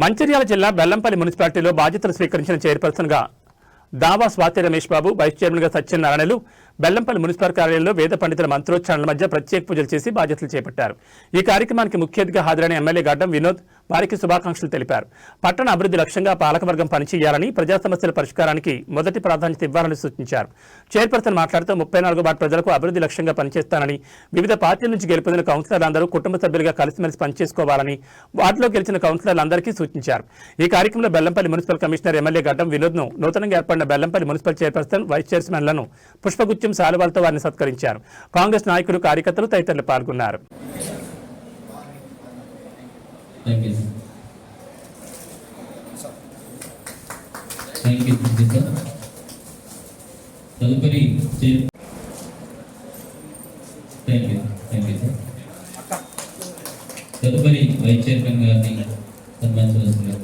మంచిర్యాల జిల్లా బెల్లంపల్లి మున్సిపాలిటీలో బాధ్యతలు స్వీకరించిన చైర్పర్సన్గా దావా స్వాతి రమేష్ బాబు, వైస్ చైర్మన్గా సత్యనారాయణలు బెల్లంపల్లి మున్సిపల్ కార్యాలయంలో వేద పండితుల మంత్రోచ్చారణల మధ్య ప్రత్యేక పూజలు చేసి బాధ్యతలు చేపట్టారు. ఈ కార్యక్రమానికి ముఖ్య అతిథిగా హాజరైన ఎమ్మెల్యే గడ్డం వినోద్ వారికి శుభాకాంక్షలు తెలిపారు. పట్టణ అభివృద్ధి లక్ష్యంగా పాలకవర్గం పనిచేయాలని, ప్రజా సమస్యల పరిష్కారానికి మొదటి ప్రాధాన్యత ఇవ్వాలని సూచించారు. చైర్పర్సన్ మాట్లాడుతూ 34 వార్డు ప్రజలకు అభివృద్ధి లక్ష్యంగా పనిచేస్తానని, వివిధ పార్టీల నుంచి గెలుపొందిన కౌన్సిలర్లందరూ కుటుంబ సభ్యులుగా కలిసిమెలిసి పనిచేసుకోవాలని వార్డులో గెలిచిన కౌన్సిలర్లందరికీ సూచించారు. ఈ కార్యక్రమంలో బెల్లంపల్లి మున్సిపల్ కమిషనర్ ఎమ్మెల్యే గడ్డం వినోద్ను, నూతనంగా ఏర్పడిన బెల్లంపల్లి మున్సిపల్ చైర్పర్సన్, వైస్ చైర్మన్లను పుష్పగుచ్చం శాలువాలతో వారిని సత్కరించారు. కాంగ్రెస్ నాయకులు, కార్యకర్తలు తదితరులు పాల్గొన్నారు. తదుపరి వైస్ చైర్మన్ గారిని సన్మానించవలసిందిగా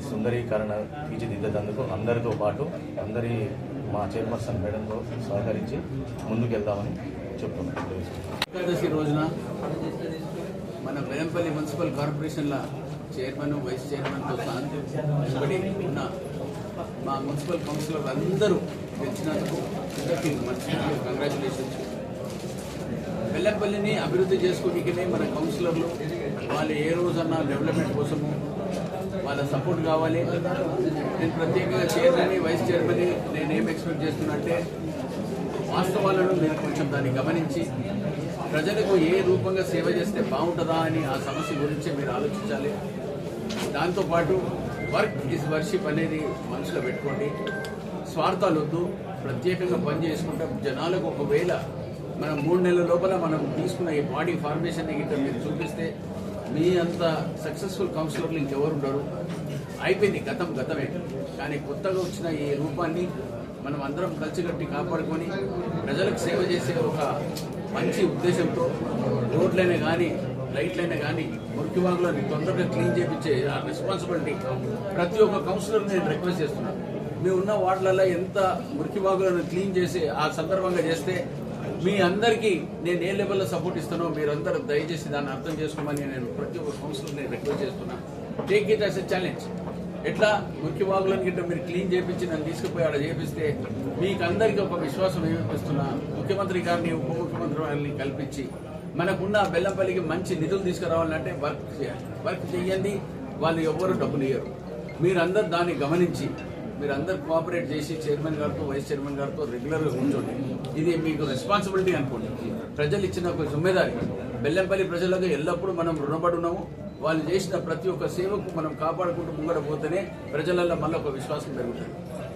సుందరీకరణ తీర్చిదిద్దేందుకు అందరితో పాటు మా చైర్పర్సన్ మేడంతో సహకరించి ముందుకెళ్దామని చెప్తున్నాను. ఏకాదశి రోజున మన బెల్లంపల్లి మున్సిపల్ కార్పొరేషన్ల చైర్మన్, వైస్ చైర్మన్తో సాంతి ఉన్న మా మున్సిపల్ కౌన్సిలర్ అందరూ గెలిచినందుకు కంగ్రాచులేషన్స్. బెల్లంపల్లిని అభివృద్ధి చేసుకోవడానికనే మన కౌన్సిలర్లు వాళ్ళు ఏ రోజన్నా డెవలప్మెంట్ కోసము వాళ్ళ సపోర్ట్ కావాలి. నేను ప్రత్యేకంగా చైర్మన్, వైస్ చైర్మన్ నేనేం ఎక్స్పెక్ట్ చేస్తున్నట్టే వాస్తవాలను మీరు కొంచెం దాన్ని గమనించి ప్రజలకు ఏ రూపంగా సేవ చేస్తే బాగుంటుందా అని ఆ సమస్య గురించి మీరు ఆలోచించాలి. దాంతోపాటు వర్క్ ఈజ్ వర్షిప్ అనేది మనసులో పెట్టుకోండి. స్వార్థాలు వద్దు, ప్రత్యేకంగా పని చేసుకుంటాం. జనాలకు ఒకవేళ మనం 3 నెలల లోపల మనం తీసుకున్న ఈ బాడీ ఫార్మేషన్ ఇక్కడ మీరు చూపిస్తే మీ అంత సక్సెస్ఫుల్ కౌన్సిలర్లు ఇంకెవరు ఉండరు. అయిపోయింది, గతమే. కానీ కొత్తగా వచ్చిన ఈ రూపాన్ని మనం అందరం కలిసికట్టి కాపాడుకొని ప్రజలకు సేవ చేసే ఒక మంచి ఉద్దేశంతో రోడ్లైనా కానీ, లైట్లైనా కానీ, మురికివాగులను తొందరగా క్లీన్ చేయించే ఆ రెస్పాన్సిబిలిటీ ప్రతి ఒక్క కౌన్సిలర్ నేను రిక్వెస్ట్ చేస్తున్నాను. మేము ఉన్న వార్డులలో ఎంత మురికివాగులను క్లీన్ చేసి ఆ సందర్భంగా చేస్తే మీ అందరికీ నేను ఏ లెవెల్లో సపోర్ట్ ఇస్తానో మీరందరూ దయచేసి దాన్ని అర్థం చేసుకోమని నేను ప్రతి ఒక్క కౌన్సిలర్ నేను రిక్వెస్ట్ చేస్తున్నా. Take it as a challenge. ఎట్లా మురికివాగులను గిట్ట మీరు క్లీన్ చేయించి నన్ను తీసుకుపోయి ఆడ చేపిస్తే మీకు అందరికీ ఒక విశ్వాసం ఏమిస్తున్నా. ముఖ్యమంత్రి గారిని, ఉప ముఖ్యమంత్రి గారిని కల్పించి మనకున్న బెల్లంపల్లికి మంచి నిధులు తీసుకురావాలంటే వర్క్ చేయండి. వాళ్ళు ఎవ్వరూ డబ్బులు ఇయ్యరు. మీరందరూ దాన్ని గమనించి మీరందరూ కోఆపరేట్ చేసి చైర్మన్ గారితో, వైస్ చైర్మన్ గారితో రెగ్యులర్గా కూర్చోండి. ఇది మీకు రెస్పాన్సిబిలిటీ అనుకోండి. ప్రజలు ఇచ్చిన ఒక జిమ్మేదారి. బెల్లంపల్లి ప్రజలకు ఎల్లప్పుడూ మనం రుణపడి ఉన్నాము. వాళ్ళు చేసిన ప్రతి ఒక్క సేవకు మనం కాపాడుకుంటూ ముంగడ పోతేనే ప్రజలలో మళ్ళీ ఒక విశ్వాసం పెరుగుతుంది.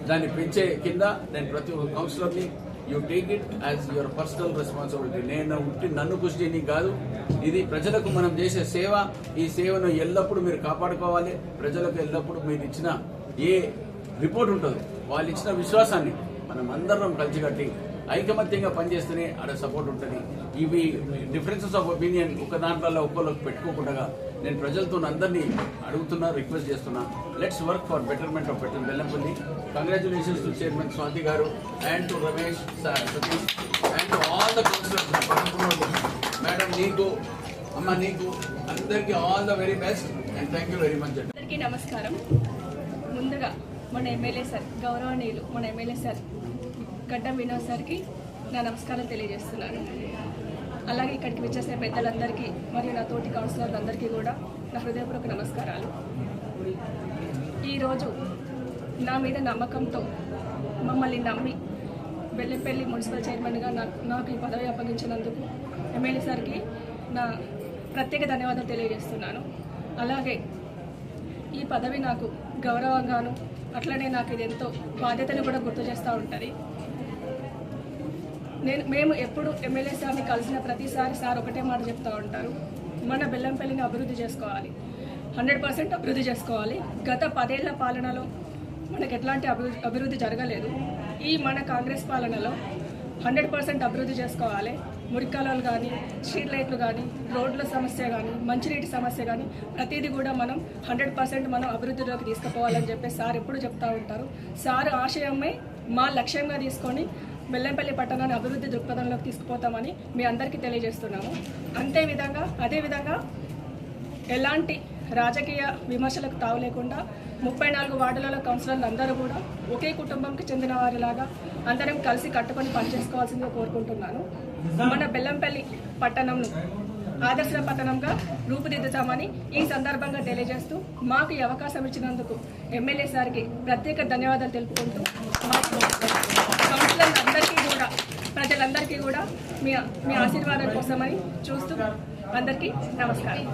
దాన్ని పెంచే కింద నేను ప్రతి ఒక్క కౌన్సిలర్ని you take it as your personal responsibility. నన్ను కృషి చేయని కాదు, ఇది ప్రజలకు మనం చేసే సేవ. ఈ సేవను ఎల్లప్పుడూ మీరు కాపాడుకోవాలి. ప్రజలకు ఎల్లప్పుడూ మీరు ఇచ్చిన ఏ రిపోర్ట్ ఉంటుంది, వాళ్ళు ఇచ్చిన విశ్వాసాన్ని మనం అందరం కలిసికట్టి ఐకమత్యంగా పనిచేస్తేనే ఆడ సపోర్ట్ ఉంటుంది. ఇవి డిఫరెన్సెస్ ఆఫ్ ఒపీనియన్ ఒక దాంట్లో ఒక్కొక్కరికి పెట్టుకోకుండా నేను ప్రజలతో అందరినీ అడుగుతున్నా, రిక్వెస్ట్ చేస్తున్నా. Let's work for betterment of Bellampalli. Congratulations to chairman Swathi garu and to Ramesh Satish and to all the councillors. Madam నీకు, అమ్మ నీకు, అందరికీ all the very best and thank you very much. అందరికీ నమస్కారం. ముందుగా మన ఎమ్మెల్యే సార్, గౌరవనీయులు మన ఎమ్మెల్యే సార్ గడ్డం వినోద్ సార్కి నా నమస్కారం తెలియజేస్తున్నాను. అలాగే ఇక్కడికి వచ్చేసే పెద్దలందరికీ మరియు నా తోటి కౌన్సిలర్లందరికీ కూడా నా హృదయపూర్వక నమస్కారాలు. ఈరోజు నా మీద నమ్మకంతో మమ్మల్ని నమ్మి బెల్లంపల్లి మున్సిపల్ చైర్మన్గా నాకు ఈ పదవి అప్పగించినందుకు ఎమ్మెల్యే సార్కి నా ప్రత్యేక ధన్యవాదాలు తెలియజేస్తున్నాను. అలాగే ఈ పదవి నాకు గౌరవంగాను, అట్లనే నాకు ఇది ఎంతో బాధ్యతను కూడా గుర్తు చేస్తూ ఉంటుంది. మేము ఎప్పుడు ఎమ్మెల్యే సార్ని కలిసిన ప్రతిసారి సార్ ఒకటే మాట చెప్తూ ఉంటారు, మన బెల్లంపల్లిని అభివృద్ధి చేసుకోవాలి, 100% అభివృద్ధి చేసుకోవాలి. గత 10 ఏళ్ల పాలనలో మనకు ఎట్లాంటి అభివృద్ధి జరగలేదు. ఈ మన కాంగ్రెస్ పాలనలో 100% అభివృద్ధి చేసుకోవాలి. మురికాలాలు కానీ స్ట్రీట్ లైట్లు కానీ రోడ్ల సమస్య కానీ మంచినీటి సమస్య కానీ ప్రతిదీ కూడా మనం 100% మనం అభివృద్ధిలోకి తీసుకుపోవాలని చెప్పి సార్ ఎప్పుడు చెప్తూ ఉంటారు. సార్ ఆశయమే మా లక్ష్యంగా తీసుకొని బెల్లంపల్లి పట్టణాన్ని అభివృద్ధి దృక్పథంలోకి తీసుకుపోతామని మీ అందరికీ తెలియజేస్తున్నాము. అదేవిధంగా ఎలాంటి రాజకీయ విమర్శలకు తావు లేకుండా 34 వార్డులలో కౌన్సిలర్లు అందరూ కూడా ఒకే కుటుంబంకి చెందిన వారిలాగా అందరం కలిసి కట్టుకొని పనిచేసుకోవాల్సిందిగా కోరుకుంటున్నాను. మన బెల్లంపల్లి పట్టణంను ఆదర్శ పట్టణంగా రూపుదిద్దుతామని ఈ సందర్భంగా తెలియజేస్తూ మాకు ఈ అవకాశం ఇచ్చినందుకు ఎమ్మెల్యే సార్కి ప్రత్యేక ధన్యవాదాలు తెలుపుకుంటూ కౌన్సిలర్లందరికీ కూడా ప్రజలందరికీ కూడా మీ ఆశీర్వాదం కోసమని చూస్తూ అందరికీ నమస్కారం.